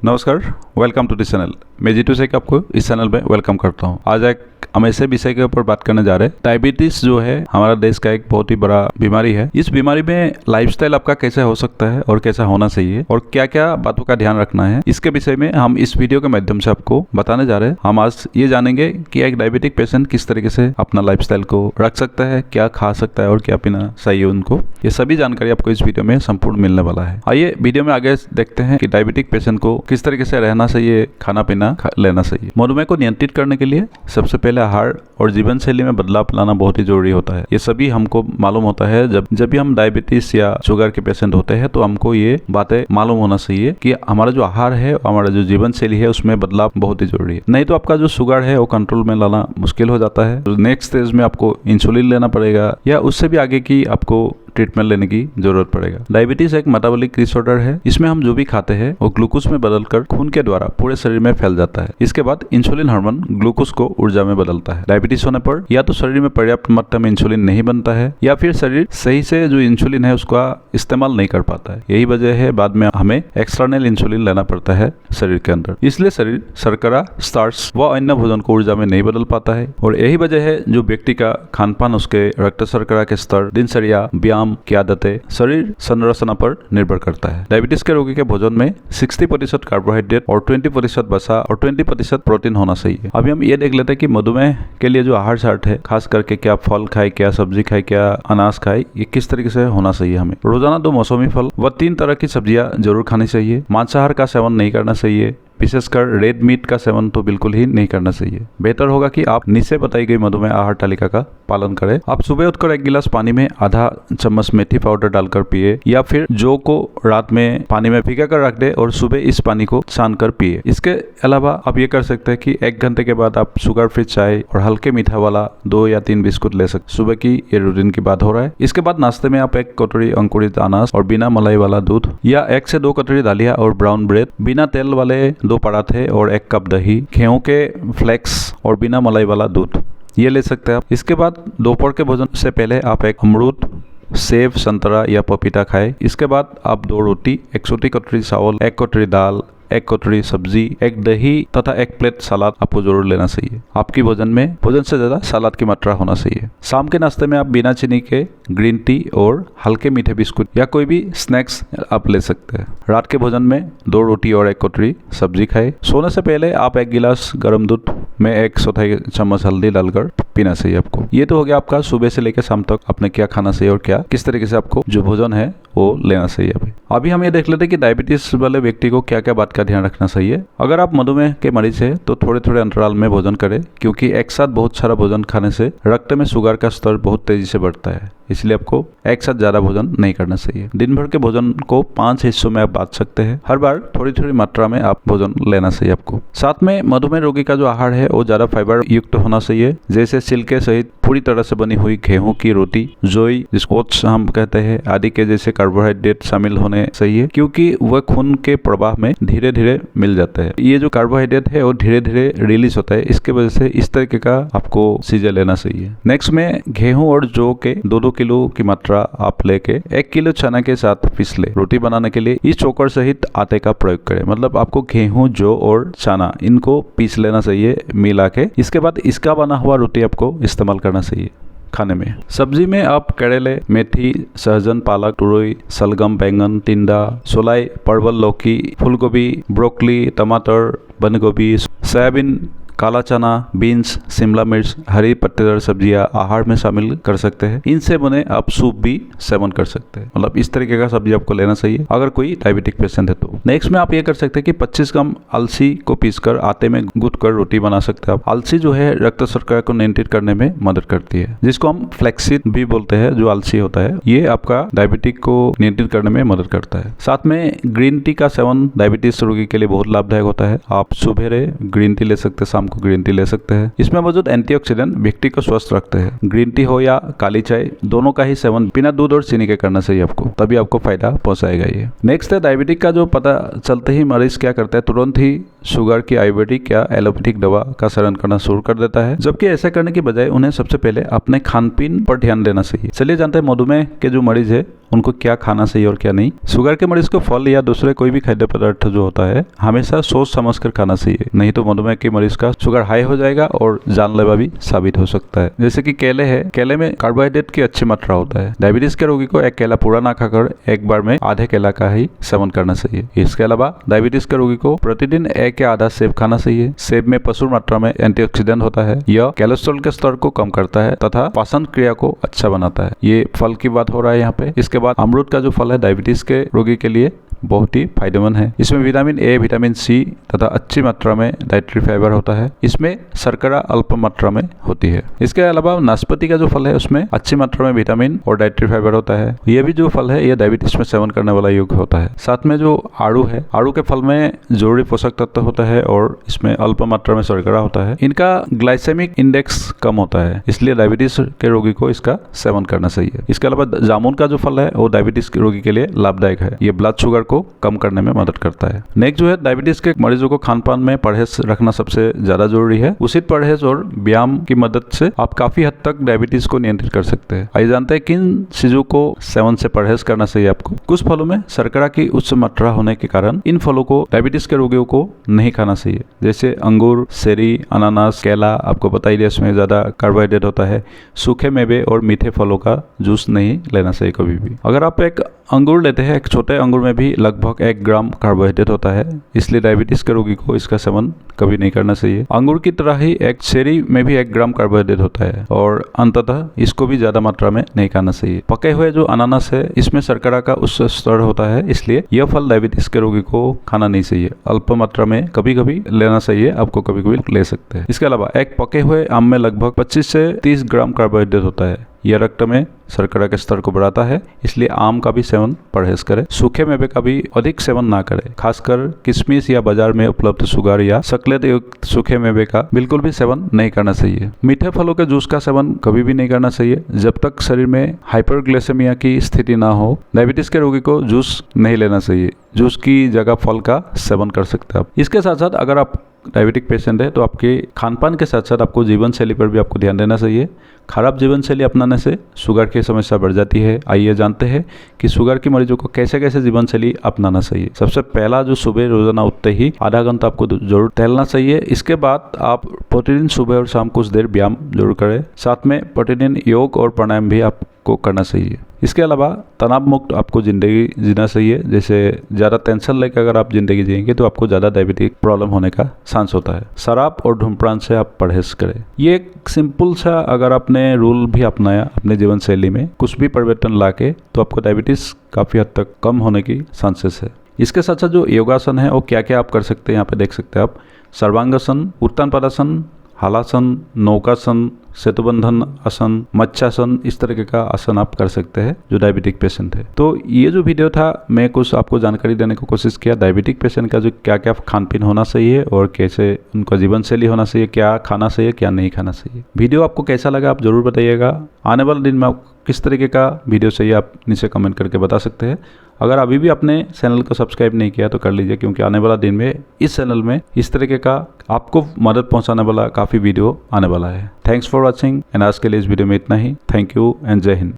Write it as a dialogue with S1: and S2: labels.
S1: नमस्कार, welcome to this channel. मैं जीतू शेख आपको इस चैनल में वेलकम करता हूँ। आज एक हम ऐसे विषय के ऊपर बात करने जा रहे हैं। डायबिटीज जो है हमारा देश का एक बहुत ही बड़ा बीमारी है। इस बीमारी में लाइफस्टाइल आपका कैसे हो सकता है और कैसा होना चाहिए और क्या क्या बातों का ध्यान रखना है, इसके विषय में हम इस वीडियो के माध्यम से आपको बताने जा रहे हैं। हम आज ये जानेंगे कि एक डायबिटिक पेशेंट किस तरीके से अपना लाइफस्टाइल को रख सकता है, क्या खा सकता है और क्या पीना चाहिए उनको। ये सभी जानकारी आपको इस वीडियो में संपूर्ण मिलने वाला है। आइए वीडियो में आगे देखते हैं कि डायबिटिक पेशेंट को किस तरीके से रहना चाहिए, खाना पीना लेना चाहिए। मधुमेह को नियंत्रित करने के लिए सबसे पहले आहार और जीवन शैली में बदलाव लाना बहुत ही जरूरी होता है। ये सभी हमको मालूम होता है जब भी हम डायबिटीज या शुगर के पेशेंट होते हैं, तो हमको ये बातें मालूम होना चाहिए कि हमारा जो आहार है, हमारा जो जीवन शैली है, उसमें बदलाव बहुत ही जरूरी है। नहीं तो आपका जो शुगर है वो कंट्रोल में लाना मुश्किल हो जाता है। तो नेक्स्ट स्टेज में आपको इंसुलिन लेना पड़ेगा या उससे भी आगे की आपको ट्रीटमेंट लेने की जरूरत पड़ेगा। डायबिटीज एक मेटाबॉलिक डिसऑर्डर है। इसमें हम जो भी खाते हैं वो ग्लूकोज में बदलकर खून के द्वारा पूरे शरीर में फैल जाता है। इसके बाद इंसुलिन हार्मोन ग्लूकोज को ऊर्जा में बदलता है। डायबिटीज होने पर या तो शरीर में पर्याप्त मात्रा में इंसुलिन नहीं बनता है या फिर शरीर सही से जो इंसुलिन है उसका इस्तेमाल नहीं कर पाता है। यही वजह है बाद में हमें एक्सटर्नल इंसुलिन लेना पड़ता है शरीर के अंदर। इसलिए शरीर शर्करा, स्टार्च व अन्य भोजन को ऊर्जा में नहीं बदल पाता है और यही वजह है जो व्यक्ति का खान पान, उसके रक्त शर्करा के स्तर, दिनचर्या, व्यायाम की आदतें, शरीर संरचना पर निर्भर करता है। डायबिटीज के रोगी के भोजन में 60% कार्बोहाइड्रेट और 20% वसा और 20% प्रोटीन होना चाहिए। अभी हम ये देख लेते हैं कि मधुमेह के लिए जो आहार चार्ट है, खास करके क्या फल खाए, क्या सब्जी खाए, क्या अनाज खाए, ये किस तरीके से होना चाहिए। हमें रोजाना 2 मौसमी फल व 3 तरह की सब्जियां जरूर खानी चाहिए। मांसाहार का सेवन नहीं करना चाहिए, विशेषकर रेड मीट का सेवन तो बिल्कुल ही नहीं करना चाहिए। बेहतर होगा कि आप नीचे बताई गई मधुमेह आहार तालिका का पालन करें। आप सुबह उठकर 1 गिलास पानी में आधा चम्मच मेथी पाउडर डालकर पिए या फिर जौ को रात में पानी में भिगा कर रख दे और सुबह इस पानी को छान कर पिए। इसके अलावा आप ये कर सकते हैं कि 1 घंटे के बाद आप शुगर फ्री चाय और हल्के मीठा वाला 2 या 3 बिस्कुट ले सकते। सुबह की ये रूटीन की बात हो रहा है। इसके बाद नाश्ते में आप 1 कटोरी अंकुरित अनाज और बिना मलाई वाला दूध या 1 से 2 कटोरी दालिया और ब्राउन ब्रेड, बिना तेल वाले 2 पराठे और 1 कप दही, गेहूं के फ्लेक्स और बिना मलाई वाला दूध ये ले सकते हैं आप। इसके बाद दोपहर के भोजन से पहले आप 1 अमरूद, सेब, संतरा या पपीता खाएं। इसके बाद आप 2 रोटी, 1 छोटी कटोरी चावल, 1 कटोरी दाल, 1 कटोरी सब्जी, 1 दही तथा 1 प्लेट सलाद आपको जरूर लेना चाहिए। आपकी भोजन से ज्यादा सलाद की मात्रा होना चाहिए। शाम के नाश्ते में आप बिना चीनी के ग्रीन टी और हल्के मीठे बिस्कुट या कोई भी स्नैक्स आप ले सकते हैं। रात के भोजन में 2 रोटी और 1 कटोरी सब्जी खाए। सोने से पहले आप 1 गिलास गर्म दूध में 1/4 चम्मच हल्दी डालकर पीना चाहिए आपको। ये तो हो गया आपका सुबह से लेकर शाम तक आपने क्या खाना चाहिए और क्या किस तरीके से आपको जो भोजन है वो लेना चाहिए। अभी हम ये देख लेते हैं कि डायबिटीज वाले व्यक्ति को क्या क्या बात का ध्यान रखना चाहिए। अगर आप मधुमेह के मरीज हैं तो थोड़े थोड़े अंतराल में भोजन करें, क्योंकि एक साथ बहुत सारा भोजन खाने से रक्त में शुगर का स्तर बहुत तेजी से बढ़ता है। इसलिए आपको एक साथ ज्यादा भोजन नहीं करना चाहिए। दिन भर के भोजन को 5 हिस्सों में आप बांट सकते हैं। हर बार थोड़ी थोड़ी मात्रा में आप भोजन लेना चाहिए आपको। साथ में मधुमेह रोगी का जो आहार है वो ज्यादा फाइबर युक्त होना चाहिए, जैसे छिलके सहित पूरी तरह से बनी हुई गेहूं की रोटी, जोई जिसको ओट्स हम कहते हैं, आदि के जैसे कार्बोहाइड्रेट शामिल होने चाहिए, क्योंकि वह खून के प्रवाह में धीरे धीरे मिल जाते हैं। ये जो कार्बोहाइड्रेट है वो धीरे धीरे रिलीज होता है, इसके वजह से इस तरीके का आपको चीजें लेना चाहिए। नेक्स्ट में गेहूं और जौ के 2-2 किलो की मात्रा आप लेके 1 किलो चना के साथ पीस ले। रोटी बनाने के लिए इस चोकर सहित आटे का प्रयोग करें। मतलब आपको गेहूं, जौ और चना इनको पीस लेना चाहिए मिला के। इसके बाद इसका बना हुआ रोटी आपको इस्तेमाल करना चाहिए खाने में। सब्जी में आप करेले, मेथी, सहजन, पालक, तुरई, सलगम, बैंगन, टिंडा, सोलाई, परवल, लौकी, फूलगोभी, ब्रोकली, टमाटर, बंद गोभी, सोयाबीन, काला चना, बीन्स, शिमला मिर्च, हरी पत्तेदार सब्जियां आहार में शामिल कर सकते हैं। इनसे बने आप सूप भी सेवन कर सकते हैं। मतलब इस तरीके का सब्जी आपको लेना चाहिए अगर कोई डायबिटिक पेशेंट है तो। नेक्स्ट में आप ये कर सकते हैं कि 25 ग्राम अलसी को पीसकर आटे में गूंथ कर रोटी बना सकते हैं आप। अलसी जो है रक्त शर्करा को नियंत्रित करने में मदद करती है, जिसको हम फ्लैक्सीड भी बोलते हैं। जो अलसी होता है ये आपका डायबिटिक को नियंत्रित करने में मदद करता है। साथ में ग्रीन टी का सेवन डायबिटीज रोगी के लिए बहुत लाभदायक होता है। आप सुबह ग्रीन टी ले सकते हैं, शाम को ग्रीन टी ले सकते हैं। इसमें मौजूद एंटीऑक्सीडेंट व्यक्ति को स्वस्थ रखते हैं। ग्रीन टी हो या काली चाय, दोनों का ही सेवन बिना दूध और चीनी के करना चाहिए आपको, तभी आपको फायदा पहुंचाएगा ये। नेक्स्ट है डायबिटिक का जो पता चलते ही मरीज क्या करता है, तुरंत ही शुगर की आयुर्वेदिक या एलोपैथिक दवा का सेवन करना शुरू कर देता है, जबकि ऐसा करने की बजाय उन्हें सबसे पहले अपने खान पीन पर ध्यान देना चाहिए। चलिए जानते हैं मधुमेह के जो मरीज है उनको क्या खाना चाहिए और क्या नहीं। शुगर के मरीज को फल या दूसरे कोई भी खाद्य पदार्थ जो होता है हमेशा सोच समझ कर खाना चाहिए, नहीं तो मधुमेह के मरीज का शुगर हाई हो जाएगा और जानलेवा भी साबित हो सकता है। जैसे कि केले है, केले में कार्बोहाइड्रेट की अच्छी मात्रा होता है। डायबिटीज के रोगी को एक केला पूरा ना खाकर एक बार में आधे केला का ही सेवन करना चाहिए। इसके अलावा डायबिटीज के रोगी को प्रतिदिन एक या आधा सेब खाना चाहिए। सेब में प्रचुर मात्रा में एंटीऑक्सीडेंट होता है, यह कोलेस्ट्रॉल के स्तर को कम करता है तथा पाचन क्रिया को अच्छा बनाता है। ये फल की बात हो रहा है यहाँ पे। इसके बाद अमरूद का जो फल है डायबिटीज के रोगी के लिए बहुत ही फायदेमंद है। इसमें विटामिन ए, विटामिन सी तथा अच्छी मात्रा में डाइटरी फाइबर होता है। इसमें शर्करा अल्प मात्रा में होती है। इसके अलावा नाशपाती का जो फल है उसमें अच्छी मात्रा में विटामिन और डाइटरी फाइबर होता है। यह भी जो फल है यह डायबिटीज में सेवन करने वाला योग्य होता है। साथ में जो आड़ू है, आड़ू के फल में जरूरी पोषक तत्व होता है और इसमें अल्प मात्रा में शर्करा होता है। इनका ग्लाइसेमिक इंडेक्स कम होता है, इसलिए डायबिटीज के रोगी को इसका सेवन करना चाहिए। इसके अलावा जामुन का जो फल है वो डायबिटीज के रोगी के लिए लाभदायक है। ये ब्लड शुगर को कम करने में मदद करता है। नेक्स्ट जो है डायबिटीज के मरीजों को खान पान में परहेज रखना सबसे ज्यादा जरूरी है। उचित परहेज और व्यायाम की मदद से आप काफी हद तक डायबिटीज को नियंत्रित कर सकते हैं। आइए जानते हैं किन चीजों को सेवन से परहेज करना चाहिए आपको। कुछ फलों में शर्करा की उच्च मात्रा होने के कारण इन फलों को डायबिटीज के रोगियों को नहीं खाना चाहिए। जैसे अंगूर, सेरी, अनानास, केला, आपको पता ही है इसमें ज्यादा कार्बोहाइड्रेट होता है। सूखे मेवे और मीठे फलों का जूस नहीं लेना चाहिए कभी भी। अगर आप एक अंगूर लेते हैं, एक छोटे अंगूर में भी लगभग 1 ग्राम कार्बोहाइड्रेट होता है, इसलिए डायबिटीज के रोगी को इसका सेवन कभी नहीं करना चाहिए। अंगूर की तरह ही एक चेरी में भी 1 ग्राम कार्बोहाइड्रेट होता है और अंततः इसको भी ज्यादा मात्रा में नहीं खाना चाहिए। पके हुए जो अनानास है इसमें शर्करा का उच्च स्तर होता है, इसलिए यह फल डायबिटीज के रोगी को खाना नहीं चाहिए। अल्प मात्रा में कभी कभी लेना चाहिए, आपको कभी कभी ले सकते हैं। इसके अलावा एक पके हुए आम में लगभग 25 से 30 ग्राम कार्बोहाइड्रेट होता है। यह रक्त में शर्करा के स्तर को बढ़ाता है, इसलिए आम का भी सेवन परहेज करें। सूखे मेवे का भी अधिक सेवन ना करें। खासकर किशमिश या बाजार में उपलब्ध शुगर या शक्कर युक्त सूखे मेवे का बिल्कुल भी सेवन नहीं करना चाहिए। मीठे फलों के जूस का सेवन कभी भी नहीं करना चाहिए जब तक शरीर में हाइपरग्लाइसेमिया की स्थिति ना हो। डायबिटीज के रोगी को जूस नहीं लेना चाहिए। जूस की जगह फल का सेवन कर सकते हैं आप। इसके साथ साथ अगर आप डायबिटिक पेशेंट है तो आपके खान पान के साथ साथ आपको जीवन शैली पर भी आपको ध्यान देना चाहिए। खराब जीवन शैली अपनाने से शुगर की समस्या बढ़ जाती है। आइए जानते हैं कि शुगर के मरीजों को कैसे कैसे जीवन शैली अपनाना चाहिए। सबसे पहला जो सुबह रोजाना उठते ही आधा घंटा आपको जरूर टहलना चाहिए। इसके बाद आप प्रतिदिन सुबह और शाम कुछ देर व्यायाम जरूर करें। साथ में प्रतिदिन योग और प्राणायाम भी आपको करना चाहिए। इसके अलावा तनाव मुक्त आपको ज़िंदगी जीना चाहिए। जैसे ज़्यादा टेंशन लेकर अगर आप ज़िंदगी जिएंगे तो आपको ज़्यादा डायबिटिक प्रॉब्लम होने का चांस होता है। शराब और धूम्रपान से आप परहेज करें। ये एक सिंपल सा अगर आपने रूल भी अपनाया अपने जीवन शैली में कुछ भी परिवर्तन लाके तो आपको डायबिटीज़ काफ़ी हद तक कम होने की चांसेस है। इसके साथ साथ जो योगासन है वो क्या क्या आप कर सकते हैं यहाँ पे देख सकते हैं आप। सर्वांगासन, उत्तान पदासन, हलासन, नौकासन, सेतुबंधन आसन, मत्स्यासन, इस तरीके का आसन आप कर सकते हैं जो डायबिटिक पेशेंट है। तो ये जो वीडियो था मैं कुछ आपको जानकारी देने की कोशिश किया डायबिटिक पेशेंट का जो क्या क्या खान पीन होना चाहिए और कैसे उनका जीवन शैली होना चाहिए, क्या खाना चाहिए क्या नहीं खाना चाहिए। वीडियो आपको कैसा लगा आप जरूर बताइएगा। आने वाले दिन में आपको किस तरीके का वीडियो चाहिए आप नीचे कमेंट करके बता सकते हैं। अगर अभी भी आपने चैनल को सब्सक्राइब नहीं किया तो कर लीजिए, क्योंकि आने वाला दिन में इस चैनल में इस तरीके का आपको मदद पहुंचाने वाला काफ़ी वीडियो आने वाला है। थैंक्स फॉर वॉचिंग एंड आज के लिए इस वीडियो में इतना ही। थैंक यू एंड जय हिंद।